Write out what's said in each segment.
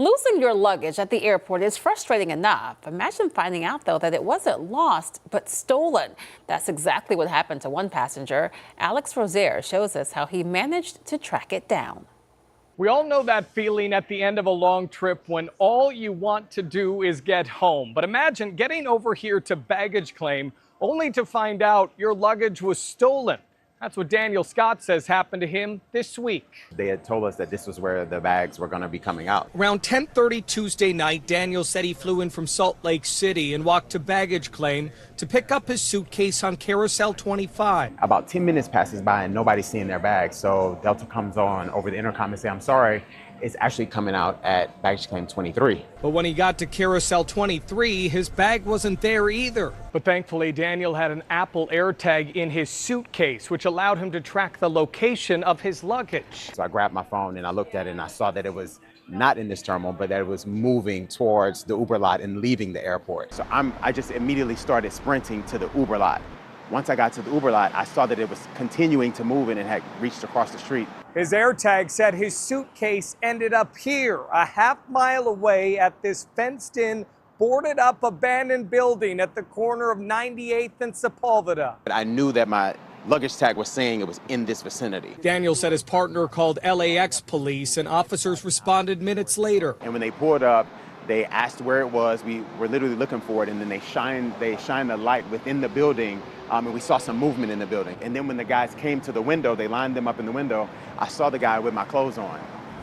Losing your luggage at the airport is frustrating enough. Imagine finding out, though, that it wasn't lost, but stolen. That's exactly what happened to one passenger. Alex Rozier shows us how he managed to track it down. We all know that feeling at the end of a long trip when all you want to do is get home. But imagine getting over here to baggage claim only to find out your luggage was stolen. That's what Daniel Scott says happened to him this week. They had told us that this was where the bags were going to be coming out. Around 10:30 Tuesday night, Daniel said he flew in from Salt Lake City and walked to baggage claim to pick up his suitcase on Carousel 25. About 10 minutes passes by and nobody's seeing their bags. So Delta comes on over the intercom and say, "I'm sorry, it's actually coming out at baggage claim 23. But when he got to Carousel 23, his bag wasn't there either. But thankfully, Daniel had an Apple AirTag in his suitcase, which allowed him to track the location of his luggage. So I grabbed my phone and I looked at it and I saw that it was not in this terminal, but that it was moving towards the Uber lot and leaving the airport. So I just immediately started sprinting to the Uber lot. Once I got to the Uber lot, I saw that it was continuing to move and it had reached across the street. His AirTag said his suitcase ended up here, a half-mile away at this fenced-in, boarded-up abandoned building at the corner of 98th and Sepulveda. I knew that my luggage tag was saying it was in this vicinity. Daniel said his partner called LAX police and officers responded minutes later. And when they pulled up, they asked where it was. We were literally looking for it, and then they shined the light within the building, and we saw some movement in the building. And then when the guys came to the window, they lined them up in the window. I saw the guy with my clothes on.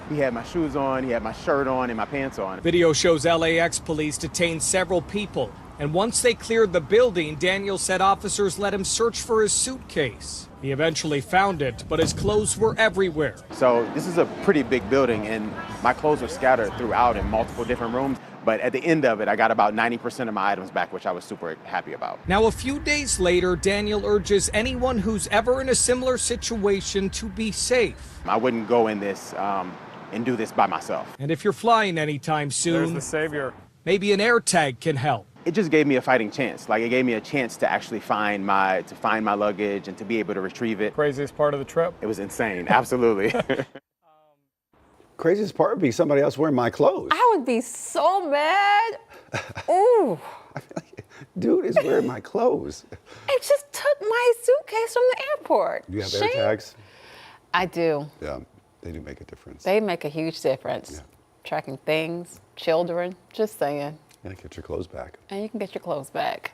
He had my shoes on, he had my shirt on, and my pants on. Video shows LAX police detained several people. And once they cleared the building, Daniel said officers let him search for his suitcase. He eventually found it, but his clothes were everywhere. So this is a pretty big building, and my clothes were scattered throughout in multiple different rooms. But at the end of it, I got about 90% of my items back, which I was super happy about. Now, a few days later, Daniel urges anyone who's ever in a similar situation to be safe. I wouldn't go in this and do this by myself. And if you're flying anytime soon, there's the savior. Maybe an AirTag can help. It just gave me a fighting chance. Like, it gave me a chance to actually find my luggage and to be able to retrieve it. Craziest part of the trip? It was insane, absolutely. Craziest part would be somebody else wearing my clothes. I would be so mad. Ooh. Dude is wearing my clothes. It just took my suitcase from the airport. Do you have Shame. AirTags? I do. Yeah, they do make a difference. They make a huge difference. Yeah. Tracking things, children, just saying. Yeah, get your clothes back. And you can get your clothes back.